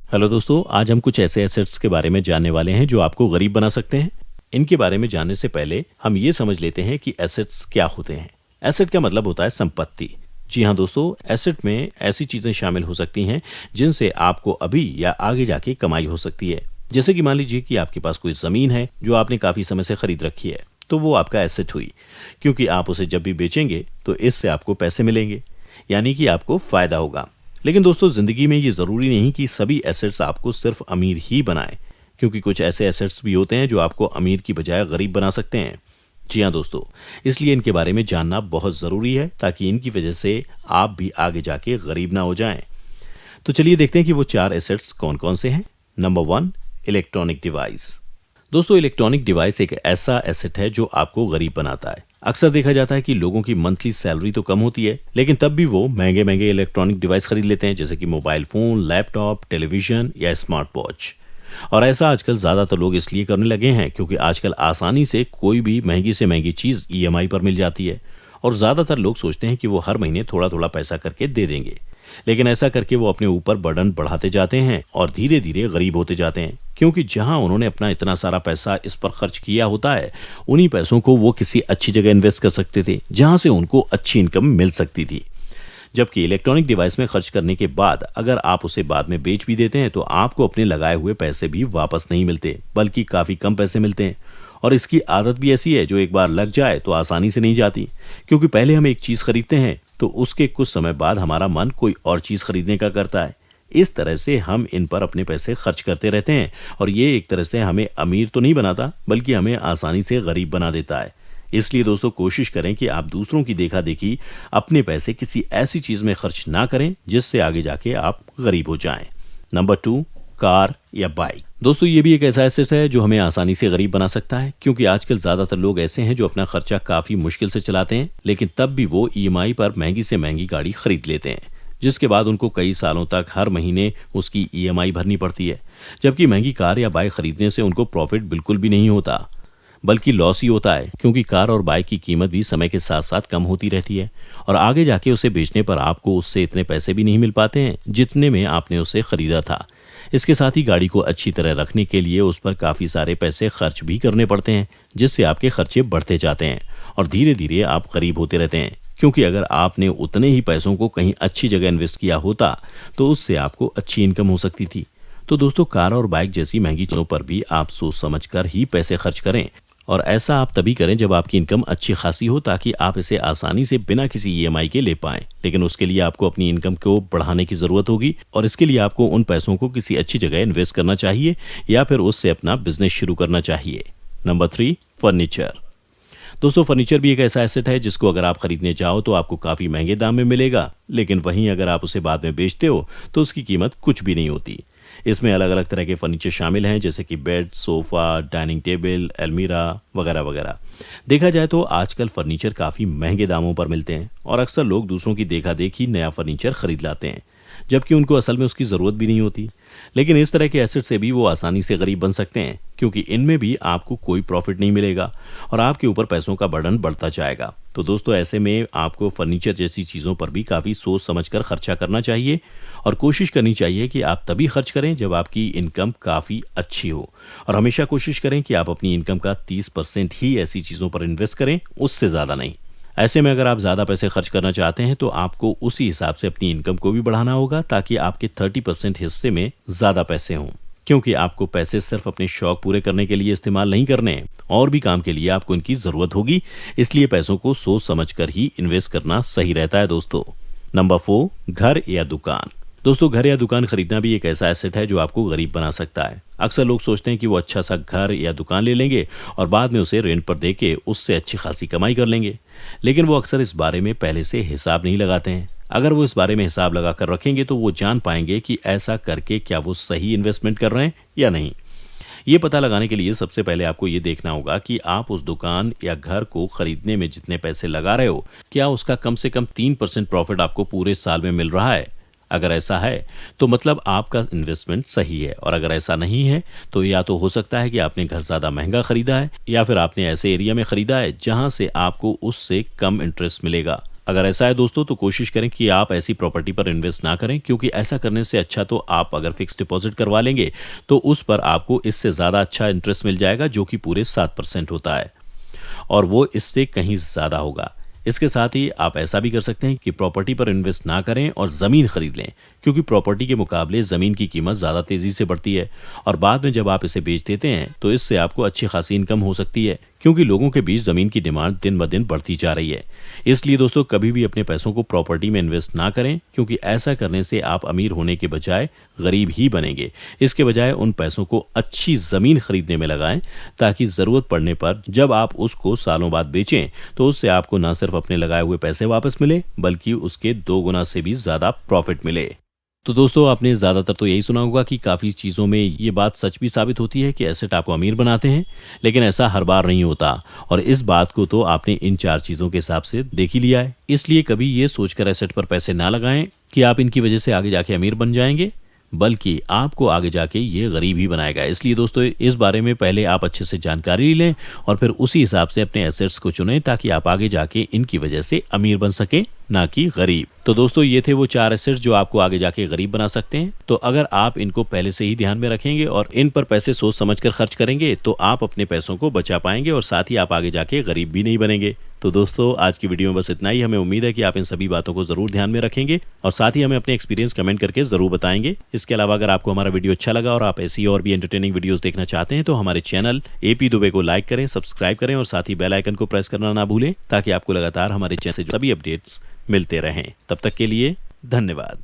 Hello दोस्तों, आज हम कुछ ऐसे एसेट्स के बारे में जानने वाले हैं जो आपको गरीब बना सकते हैं। इनके बारे में जानने से पहले हम ये समझ लेते हैं कि एसेट्स क्या होते हैं। एसेट का मतलब होता है संपत्ति। जी हाँ दोस्तों, एसेट में ऐसी चीजें शामिल हो सकती हैं जिनसे आपको अभी या आगे जाके कमाई हो सकती है। जैसे कि मान लीजिए कि आपके पास कोई जमीन है जो आपने काफी समय से खरीद रखी है, तो वो आपका एसेट हुई, क्योंकि आप उसे जब भी बेचेंगे तो इससे आपको पैसे मिलेंगे, यानी कि आपको फायदा होगा। लेकिन दोस्तों, जिंदगी में ये जरूरी नहीं कि सभी एसेट्स आपको सिर्फ अमीर ही बनाए, क्योंकि कुछ ऐसे एसेट्स भी होते हैं जो आपको अमीर की बजाय गरीब बना सकते हैं। जी हाँ दोस्तों, इसलिए इनके बारे में जानना बहुत जरूरी है ताकि इनकी वजह से आप भी आगे जाके गरीब ना हो जाएं। तो चलिए देखते हैं कि वो 4 एसेट्स कौन कौन से हैं। Number 1, electronic device. दोस्तों, इलेक्ट्रॉनिक डिवाइस एक ऐसा एसेट है जो आपको गरीब बनाता है। अक्सर देखा जाता है कि लोगों की मंथली सैलरी तो कम होती है, लेकिन तब भी वो महंगे महंगे इलेक्ट्रॉनिक डिवाइस खरीद लेते हैं, जैसे कि मोबाइल फोन, लैपटॉप, टेलीविजन या स्मार्ट वॉच। और ऐसा आजकल ज्यादातर लोग इसलिए करने लगे हैं क्योंकि आजकल आसानी से कोई भी महंगी से महंगी चीज ईएमआई पर मिल जाती है, और ज्यादातर लोग सोचते हैं कि वो हर महीने थोड़ा थोड़ा पैसा करके दे देंगे। लेकिन ऐसा करके वो अपने ऊपर बर्डन बढ़ाते जाते हैं और धीरे धीरे गरीब होते जाते हैं, क्योंकि जहां उन्होंने अपना इतना सारा पैसा इस पर खर्च किया होता है, उन्हीं पैसों को वो किसी अच्छी जगह इन्वेस्ट कर सकते थे जहां से उनको अच्छी इनकम मिल सकती थी। जबकि इलेक्ट्रॉनिक डिवाइस में खर्च करने के बाद अगर आप उसे बाद में बेच भी देते हैं तो आपको अपने लगाए हुए पैसे भी वापस नहीं मिलते, बल्कि काफी कम पैसे मिलते हैं। और इसकी आदत भी ऐसी है जो एक बार लग जाए तो आसानी से नहीं जाती, क्योंकि पहले हम एक चीज खरीदते हैं तो उसके कुछ समय बाद हमारा मन कोई और चीज खरीदने का करता है। इस तरह से हम इन पर अपने पैसे खर्च करते रहते हैं, और ये एक तरह से हमें अमीर तो नहीं बनाता, बल्कि हमें आसानी से गरीब बना देता है। इसलिए दोस्तों, कोशिश करें कि आप दूसरों की देखा देखी अपने पैसे किसी ऐसी चीज में खर्च ना करें जिससे आगे जाके आप गरीब हो जाएं। नंबर 2, कार या बाइक। दोस्तों, ये भी एक ऐसा एसेट है जो हमें आसानी से गरीब बना सकता है, क्योंकि आजकल ज्यादातर लोग ऐसे हैं जो अपना खर्चा काफी मुश्किल से चलाते हैं, लेकिन तब भी वो ईएमआई पर महंगी से महंगी गाड़ी खरीद लेते हैं, जिसके बाद उनको कई सालों तक हर महीने उसकी ईएमआई भरनी पड़ती है। जबकि महंगी कार या बाइक खरीदने से उनको प्रॉफिट बिल्कुल भी नहीं होता, बल्कि लॉस ही होता है, क्योंकि कार और बाइक की कीमत भी समय के साथ साथ कम होती रहती है, और आगे जाके उसे बेचने पर आपको उससे इतने पैसे भी नहीं मिल पाते हैं जितने में आपने उसे खरीदा था। इसके साथ ही गाड़ी को अच्छी तरह रखने के लिए उस पर काफ़ी सारे पैसे खर्च भी करने पड़ते हैं, जिससे आपके खर्चे बढ़ते जाते हैं और धीरे धीरे आप गरीब होते रहते हैं। क्योंकि अगर आपने उतने ही पैसों को कहीं अच्छी जगह इन्वेस्ट किया होता तो उससे आपको अच्छी इनकम हो सकती थी। तो दोस्तों, कार और बाइक जैसी महंगी चीज़ों पर भी आप सोच समझ कर ही पैसे खर्च करें, और ऐसा आप तभी करें जब आपकी इनकम अच्छी खासी हो, ताकि आप इसे आसानी से बिना किसी ईएमआई के ले पाएं। लेकिन उसके लिए आपको अपनी इनकम को बढ़ाने की जरूरत होगी, और इसके लिए आपको उन पैसों को किसी अच्छी जगह इन्वेस्ट करना चाहिए या फिर उससे अपना बिजनेस शुरू करना चाहिए। Number 3, furniture. दोस्तों, फर्नीचर भी एक ऐसा एसेट है जिसको अगर आप खरीदने जाओ तो आपको काफी महंगे दाम में मिलेगा, लेकिन वहीं अगर आप उसे बाद में बेचते हो तो उसकी कीमत कुछ भी नहीं होती। इसमें अलग अलग तरह के फर्नीचर शामिल हैं, जैसे कि बेड, सोफा, डाइनिंग टेबल, अलमीरा वगैरह वगैरह। देखा जाए तो आजकल फर्नीचर काफ़ी महंगे दामों पर मिलते हैं, और अक्सर लोग दूसरों की देखा देखी नया फर्नीचर खरीद लाते हैं, जबकि उनको असल में उसकी ज़रूरत भी नहीं होती। लेकिन इस तरह के एसेट से भी वो आसानी से गरीब बन सकते हैं, क्योंकि इनमें भी आपको कोई प्रॉफिट नहीं मिलेगा और आपके ऊपर पैसों का बर्डन बढ़ता जाएगा। तो दोस्तों, ऐसे में आपको फर्नीचर जैसी चीज़ों पर भी काफ़ी सोच समझकर खर्चा करना चाहिए, और कोशिश करनी चाहिए कि आप तभी खर्च करें जब आपकी इनकम काफ़ी अच्छी हो। और हमेशा कोशिश करें कि आप अपनी इनकम का 30% ही ऐसी चीज़ों पर इन्वेस्ट करें, उससे ज़्यादा नहीं। ऐसे में अगर आप ज़्यादा पैसे खर्च करना चाहते हैं तो आपको उसी हिसाब से अपनी इनकम को भी बढ़ाना होगा, ताकि आपके 30% हिस्से में ज़्यादा पैसे हों। क्योंकि आपको पैसे सिर्फ अपने शौक पूरे करने के लिए इस्तेमाल नहीं करने हैं, और भी काम के लिए आपको इनकी ज़रूरत होगी। इसलिए पैसों को सोच समझ कर ही इन्वेस्ट करना सही रहता है दोस्तों। नंबर 4, घर या दुकान। दोस्तों, घर या दुकान खरीदना भी एक ऐसा एसेट है जो आपको गरीब बना सकता है। अक्सर लोग सोचते हैं कि वो अच्छा सा घर या दुकान ले लेंगे और बाद में उसे रेंट पर देके उससे अच्छी खासी कमाई कर लेंगे, लेकिन वो अक्सर इस बारे में पहले से हिसाब नहीं लगाते हैं। अगर वो इस बारे में हिसाब लगा कर रखेंगे तो वो जान पाएंगे कि ऐसा करके क्या वो सही इन्वेस्टमेंट कर रहे हैं या नहीं। ये पता लगाने के लिए सबसे पहले आपको ये देखना होगा कि आप उस दुकान या घर को खरीदने में जितने पैसे लगा रहे हो, क्या उसका कम से कम 3% प्रॉफिट आपको पूरे साल में मिल रहा है। अगर ऐसा है तो मतलब आपका इन्वेस्टमेंट सही है, और अगर ऐसा नहीं है तो या तो हो सकता है कि आपने घर ज़्यादा महंगा खरीदा है, या फिर आपने ऐसे एरिया में खरीदा है जहां से आपको उससे कम इंटरेस्ट मिलेगा। अगर ऐसा है दोस्तों तो कोशिश करें कि आप ऐसी प्रॉपर्टी पर इन्वेस्ट ना करें, क्योंकि ऐसा करने से अच्छा तो आप अगर फिक्स डिपॉजिट करवा लेंगे तो उस पर आपको इससे ज़्यादा अच्छा इंटरेस्ट मिल जाएगा, जो कि पूरे 7% होता है और वो इससे कहीं ज़्यादा होगा। इसके साथ ही आप ऐसा भी कर सकते हैं कि प्रॉपर्टी पर इन्वेस्ट ना करें और ज़मीन खरीद लें, क्योंकि प्रॉपर्टी के मुकाबले ज़मीन की कीमत ज़्यादा तेज़ी से बढ़ती है और बाद में जब आप इसे बेच देते हैं तो इससे आपको अच्छी खासी इनकम हो सकती है, क्योंकि लोगों के बीच ज़मीन की डिमांड दिन ब दिन बढ़ती जा रही है। इसलिए दोस्तों कभी भी अपने पैसों को प्रॉपर्टी में इन्वेस्ट ना करें, क्योंकि ऐसा करने से आप अमीर होने के बजाय गरीब ही बनेंगे। इसके बजाय उन पैसों को अच्छी ज़मीन खरीदने में लगाएं, ताकि ज़रूरत पड़ने पर जब आप उसको सालों बाद बेचें तो उससे आपको न सिर्फ अपने लगाए हुए पैसे वापस मिले, बल्कि उसके 2 गुना से भी ज़्यादा प्रॉफिट मिले। तो दोस्तों आपने ज़्यादातर तो यही सुना होगा कि काफ़ी चीज़ों में ये बात सच भी साबित होती है कि एसेट आपको अमीर बनाते हैं, लेकिन ऐसा हर बार नहीं होता और इस बात को तो आपने इन 4 चीज़ों के हिसाब से देख ही लिया है। इसलिए कभी ये सोचकर एसेट पर पैसे ना लगाएं कि आप इनकी वजह से आगे जाके अमीर बन जाएंगे, बल्कि आपको आगे जाके ये गरीब ही बनाएगा। इसलिए दोस्तों इस बारे में पहले आप अच्छे से जानकारी लें और फिर उसी हिसाब से अपने एसेट्स को चुनें, ताकि आप आगे जाके इनकी वजह से अमीर बन सकें, ना कि गरीब। तो दोस्तों ये थे वो 4 एसेट्स जो आपको आगे जाके गरीब बना सकते हैं। तो अगर आप इनको पहले से ही ध्यान में रखेंगे और इन पर पैसे सोच समझकर खर्च करेंगे तो आप अपने पैसों को बचा पाएंगे और साथ ही आप आगे जाके गरीब भी नहीं बनेंगे। तो दोस्तों आज की वीडियो में बस इतना ही। हमें उम्मीद है कि आप इन सभी बातों को जरूर ध्यान में रखेंगे और साथ ही हमें अपने एक्सपीरियंस कमेंट करके जरूर बताएंगे। इसके अलावा अगर आपको हमारा वीडियो अच्छा लगा और आप ऐसी और भी एंटरटेनिंग वीडियोस देखना चाहते हैं तो हमारे चैनल एपी दुबे को लाइक करें, सब्सक्राइब करें और साथ ही बेल आइकन को प्रेस करना ना भूलें, ताकि आपको लगातार हमारे चैनल से सभी अपडेट्स मिलते रहें। तब तक के लिए धन्यवाद।